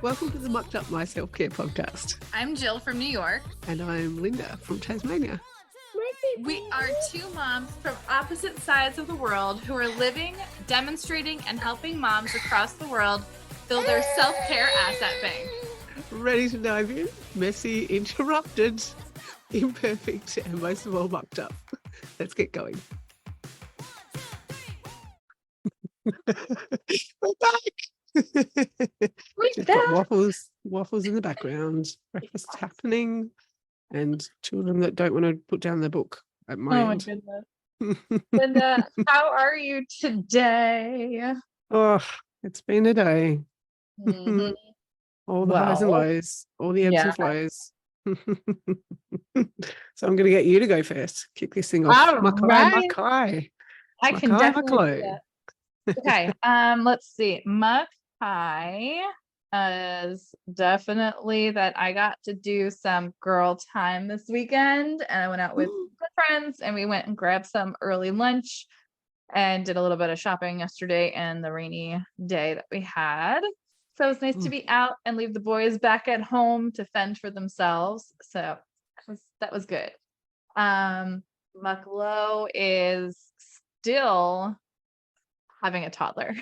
Welcome to the Mucked Up My Self-Care podcast. I'm Jill from New York. And I'm Linda from Tasmania. We are two moms from opposite sides of the world who are living, demonstrating, and helping moms across the world build their self-care asset bank. Ready to dive in? Messy, interrupted, imperfect, and most of all mucked up. Let's get going. We're back. Just got waffles in the background, breakfast happening, and children that don't want to put down their book at my end. My goodness. Linda, how are you today? Oh, it's been a day. Mm-hmm. All the highs and lows, all the ebbs and flows. So I'm going to get you to go first. Kick this thing off. All right. I can definitely do that. Okay. Let's see. Makai is definitely that I got to do some girl time this weekend, and I went out with good friends, and we went and grabbed some early lunch and did a little bit of shopping yesterday and the rainy day that we had. So it was nice to be out and leave the boys back at home to fend for themselves. So that was good. Mucklow is still having a toddler.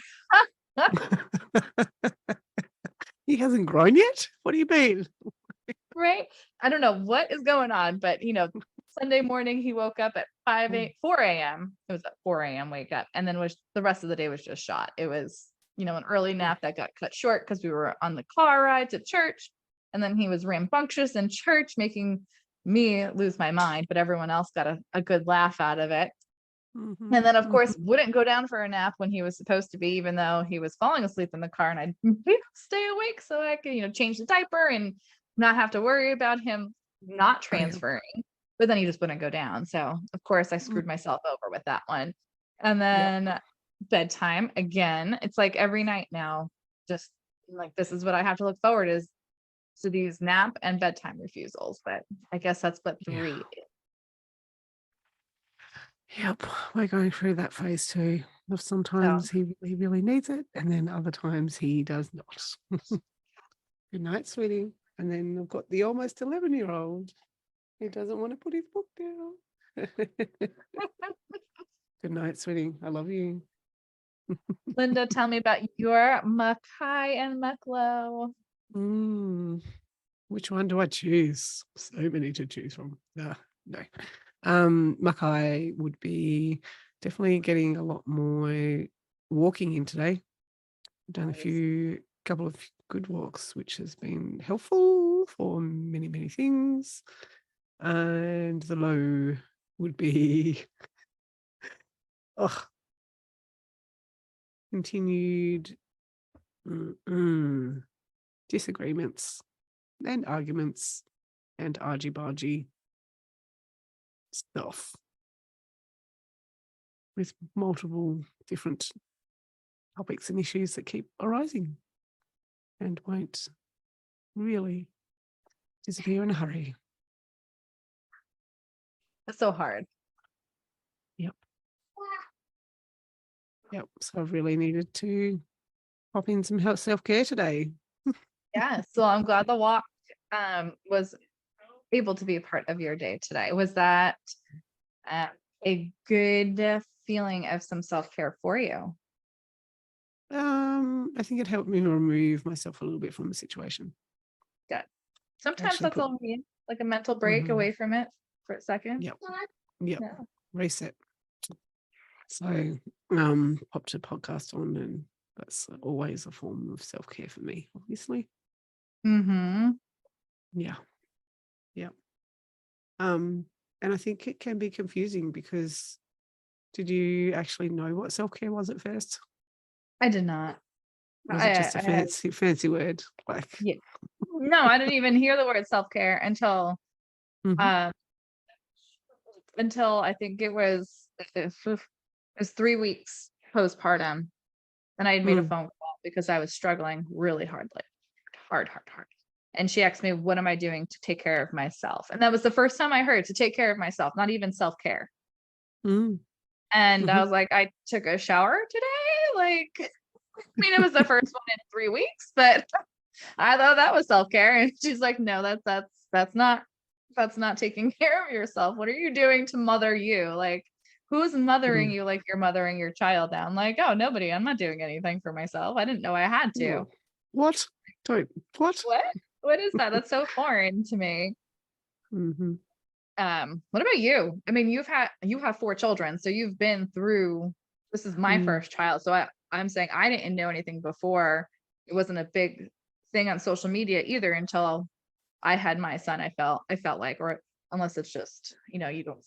He hasn't grown yet? What do you mean? Right? I don't know what is going on, but Sunday morning he woke up at 4 a.m. It was at 4 a.m. wake up, and then the rest of the day was just shot. It was an early nap that got cut short because we were on the car ride to church, and then he was rambunctious in church, making me lose my mind, but everyone else got a good laugh out of it. And then, of course, wouldn't go down for a nap when he was supposed to be, even though he was falling asleep in the car, and I'd stay awake so I could, change the diaper and not have to worry about him not transferring. But then he just wouldn't go down. So, of course, I screwed myself over with that one. And then bedtime again. It's like every night now, just like this is what I have to look forward to these nap and bedtime refusals. But I guess that's what 3 is. Yep, we're going through that phase too. Of sometimes he really needs it, and then other times he does not. Good night, sweetie. And then I've got the almost 11-year-old who doesn't want to put his book down. Good night, sweetie. I love you. Linda, tell me about your Makai and Mucklow. Which one do I choose? So many to choose from. No. Makai would be definitely getting a lot more walking in today. I've done a couple of good walks, which has been helpful for many, many things. And the low would be continued disagreements and arguments and argy-bargy stuff with multiple different topics and issues that keep arising and won't really disappear in a hurry. That's so hard. Yep. So I've really needed to pop in some self-care today. Yeah. So I'm glad the walk was able to be a part of your day today. Was that a good feeling of some self-care for you? I think it helped me remove myself a little bit from the situation. Good. Sometimes that's all we need, like a mental break away from it for a second. Yep. Yeah. Reset. So popped a podcast on, and that's always a form of self-care for me, obviously. Yeah. And I think it can be confusing because did you actually know what self-care was at first? I did not. Was it just a fancy word? No, I didn't even hear the word self-care until I think it was 3 weeks postpartum, and I had made a phone call because I was struggling really hard. And she asked me, what am I doing to take care of myself? And that was the first time I heard to take care of myself, not even self-care. And I was like, I took a shower today. It was the first one in 3 weeks, but I thought that was self-care. And she's like, no, that's not taking care of yourself. What are you doing to mother you? Like, who's mothering Mm. you like you're mothering your child now? I'm like, oh, nobody. I'm not doing anything for myself. I didn't know I had to. Oh, what? Don't what? What? What is that? That's so foreign to me. Mhm. What about you? I mean, you have 4 children, so you've been through, this is my Mm. first child. So I'm saying I didn't know anything before. It wasn't a big thing on social media either until I had my son. I felt like, or unless it's just, you don't,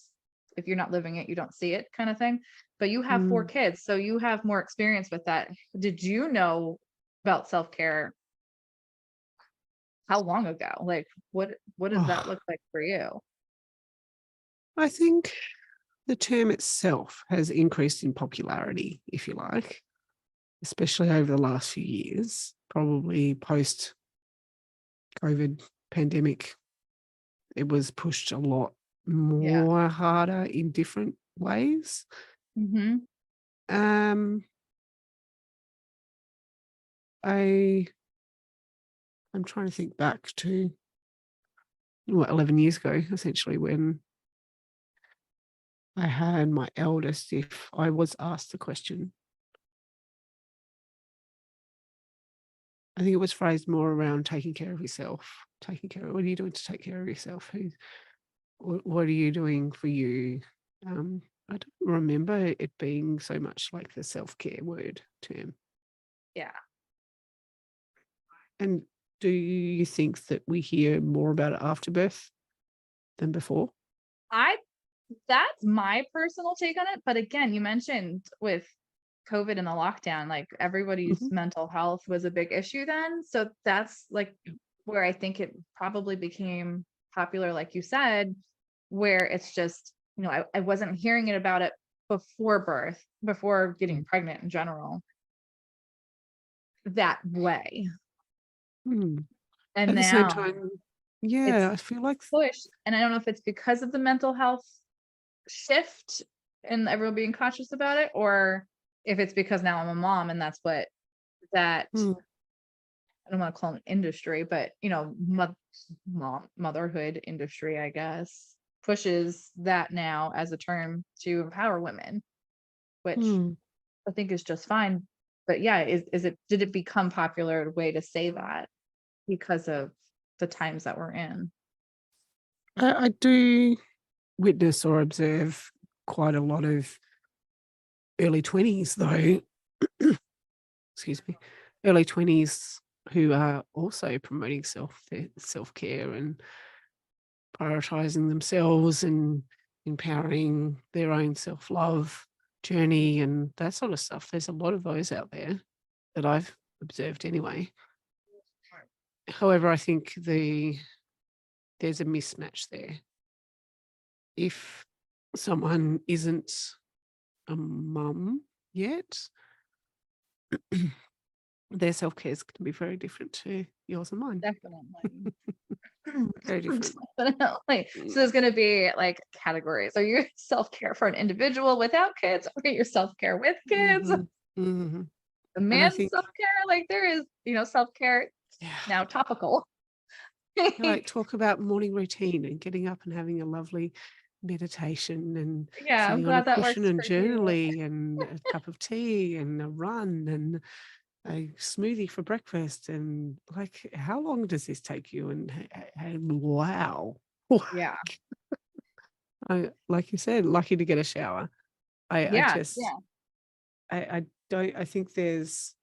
if you're not living it, you don't see it kind of thing. But you have 4 kids, so you have more experience with that. Did you know about self-care how long ago? Like what does that Oh, look like for you? I think the term itself has increased in popularity, if you like, especially over the last few years, probably post COVID pandemic. It was pushed a lot Yeah. more harder in different ways. Mhm. Um, I I'm trying to think back to 11 years ago, essentially, when I had my eldest. If I was asked the question, I think it was phrased more around taking care of yourself. Taking care of, what are you doing to take care of yourself? What are you doing for you? I don't remember it being so much like the self care word term. Yeah. And do you think that we hear more about it after birth than before? I That's my personal take on it, but again, you mentioned with COVID and the lockdown, like everybody's Mhm. mental health was a big issue then. So that's like where I think it probably became popular, like you said, where it's just, I wasn't hearing it about it before birth, before getting Mm. pregnant in general, that way. Mm. And At the same now time, yeah, it's I feel like pushed. And I don't know if it's because of the mental health shift and everyone being conscious about it, or if it's because now I'm a mom and that's what that, mm, I don't want to call it industry, but motherhood industry, I guess, pushes that now as a term to empower women, which mm. I think is just fine. But yeah, is it, did it become popular way to say that because of the times that we're in? I do witness or observe quite a lot of early 20s, though, excuse me, early 20s who are also promoting self care and prioritizing themselves and empowering their own self love journey and that sort of stuff. There's a lot of those out there that I've observed anyway. However, I think there's a mismatch there. If someone isn't a mum yet, their self care is going to be very different to yours and mine. Definitely. Very different. Definitely. Mm. So there's going to be like categories. Are you self-care for an individual without kids, or your self-care with kids? Mhm. Mhm. The And I man's think, self-care, like there is, self-care yeah, now topical. like talk about morning routine and getting up and having a lovely meditation and Yeah, I'm sitting on a glad that cushion works and for you. journaling and a cup of tea and a run and a smoothie for breakfast. And like, how long does this take you? And wow. Yeah. Like you said, lucky to get a shower. I Yeah. just Yeah. I don't I think there's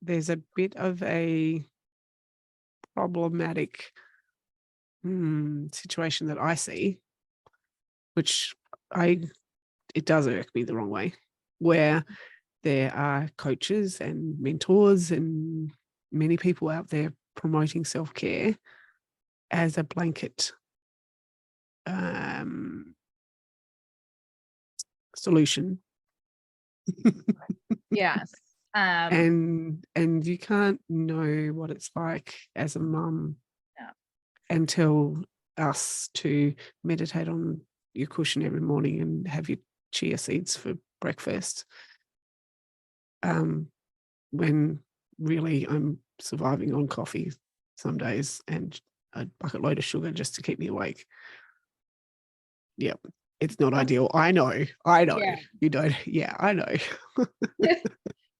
a bit of a problematic situation that I see, which I it does irk me the wrong way, where there are coaches and mentors and many people out there promoting self care as a blanket um, solution. Yes. Um, And you can't know what it's like as a mum yeah. until us to meditate on your cushion every morning and have your chia seeds for breakfast. When really I'm surviving on coffee some days and a bucket load of sugar just to keep me awake. Yep. It's not That's ideal. I know. I know. yeah. You don't. Yeah, I know.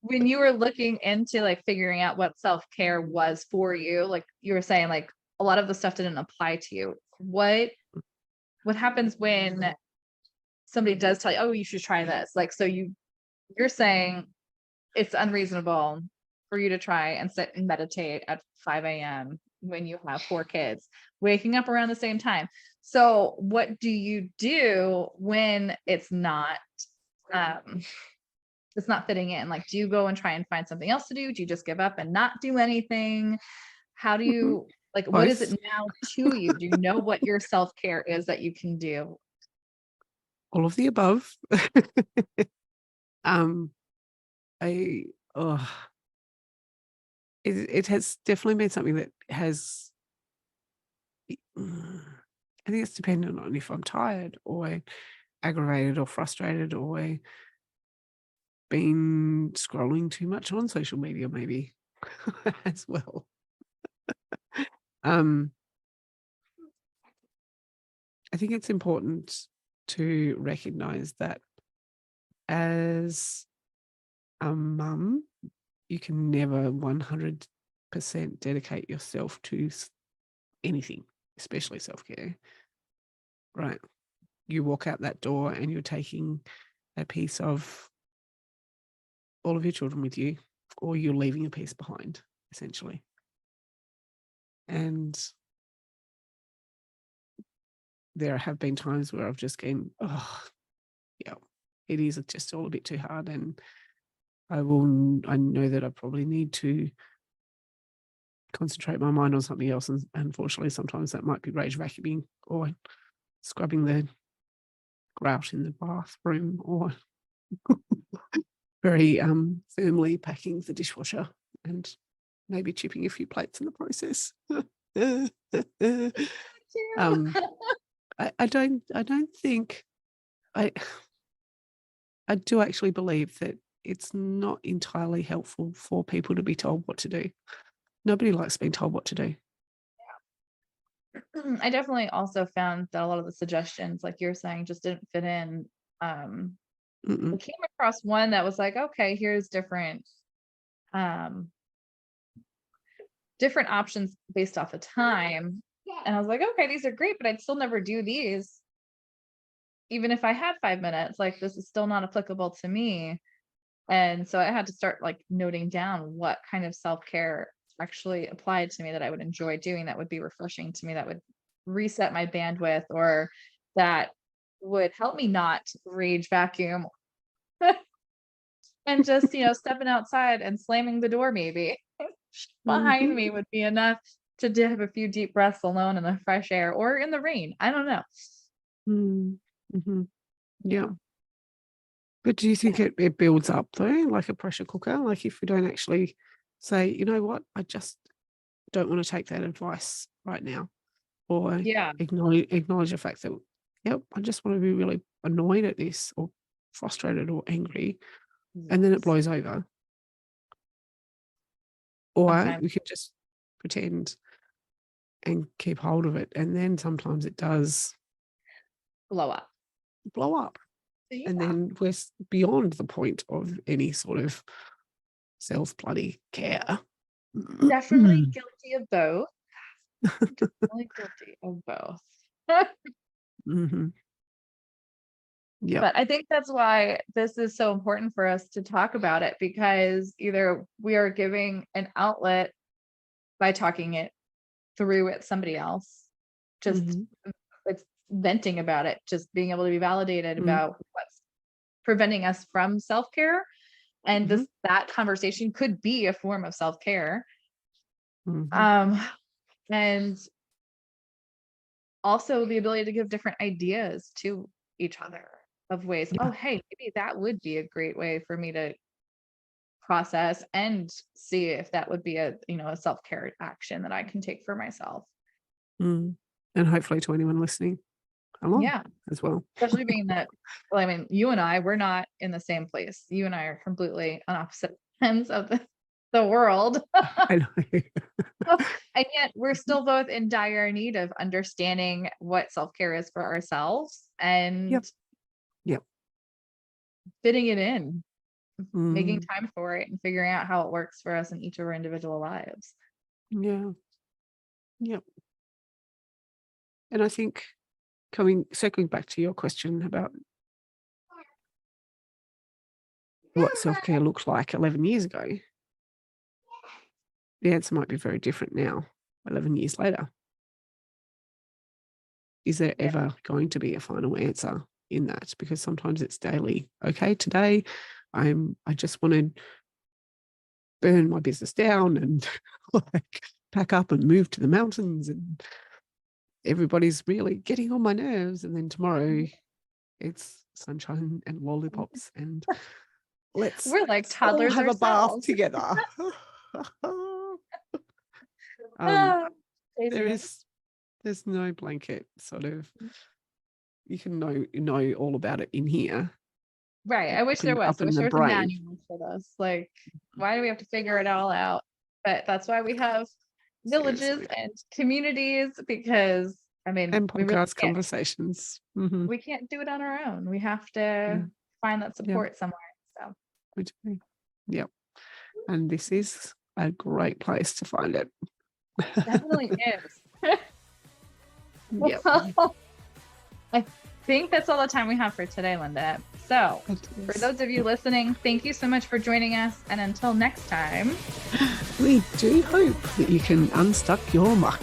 When you were looking into like figuring out what self-care was for you, like you were saying, like a lot of the stuff didn't apply to you. What happens when somebody does tell you, oh, you should try this? Like, so you're saying it's unreasonable for you to try and sit and meditate at 5 a.m. when you have 4 kids, waking up around the same time. So what do you do when um it's not fitting in? Like, do you go and try and find something else to do? Do you just give up and not do anything? How do Mhm. you like what is it Both. now to you? Do you know what your self-care is that you can do? All of the above. um, I oh, it has definitely been something that has I think it's dependent on if I'm tired or aggravated or frustrated or been scrolling too much on social media maybe as well. Um, I think it's important to recognize that as a mum, you can never 100% dedicate yourself to anything, especially self-care, right? You walk out that door and you're taking a piece of all of your children with you, or you're leaving a piece behind, essentially. And there have been times where I've just gone, oh, yeah, it is just all a bit too hard. And I know that I probably need to concentrate my mind on something else. And unfortunately, sometimes that might be rage vacuuming or scrubbing the grout in the bathroom or very firmly packing the dishwasher and maybe chipping a few plates in the process. um, I don't think I I do actually believe that it's not entirely helpful for people to be told what to do. Nobody likes being told what to do. I definitely also found that a lot of the suggestions, like you're saying, just didn't fit in. Um, I Mm-mm. came across one that was like, okay, here's um, different options based off of time. And I was like, okay, these are great, but I'd still never do these, even if I had 5 minutes. Like, this is still not applicable to me. And so I had to start like noting down what kind of self-care actually applied to me that I would enjoy doing, that would be refreshing to me, that would reset my bandwidth, or that would help me not rage vacuum and just, stepping outside and slamming the door maybe behind Mhm. me would be enough to have a few deep breaths alone in the fresh air or in the rain. I don't know. Mm. Mhm. Yeah. Yeah. But do you think it builds up though, like a pressure cooker? Like if we don't actually say, you know what, I just don't want to take that advice right now, or Yeah. acknowledge the fact that, yep, I just want to be really annoyed at this or frustrated or angry, and then it Yes. blows over. Or Sometimes we can just pretend and keep hold of it, and then sometimes it does blow up. blow up, and Yeah. then we're beyond the point of any sort of self bloody care. Definitely guilty of both. Definitely guilty of both. Mhm. Yep. But I think that's why this is so important for us to talk about it, because either we are giving an outlet by talking it through with somebody else, just Mhm. it's venting about it, just being able to be validated Mm. about what's preventing us from self-care. And Mhm. that conversation could be a form of self-care. Mhm. Um, and also the ability to give different ideas to each other of ways, oh, Yeah. hey, maybe that would be a great way for me to process and see if that would be a self-care action that I can take for myself. Mm. And hopefully to anyone listening along Yeah, as well. especially being that, well, I mean, you and I, we're not in the same place. You and I are completely on opposite ends of the the world. I know. And yet we're still both in dire need of understanding what self-care is for ourselves and Yep. Yep. fitting it in, making Mm, time for it and figuring out how it works for us in each of our individual lives. yeah. Yep. And I think circling back to your question about what self-care looked like 11 years ago, the answer might be very different now, 11 years later. Is there Yeah. ever going to be a final answer in that? Because sometimes it's daily. Okay, today I just want to burn my business down and like pack up and move to the mountains, and everybody's really getting on my nerves. And then tomorrow it's sunshine and lollipops and let's We're like all toddlers have a bath ourselves. together. Ah, There's no blanket sort of, you can know all about it in here, right. I wish there was. up I in wish the there was a brain. manual for this. Like, why do we have to figure it all out? But that's why we have villages Seriously. and communities, because I mean, And we really podcast can't conversations. we can't do it on our own. We have Yeah. to find that Yeah. support somewhere. So We do. Yep. And this is a great place to find it. definitely is. Yep. Well, I think that's all the time we have for today, Linda. So for those of you listening, thank you so much for joining us. And until next time, We do hope that you can unstuck your muck.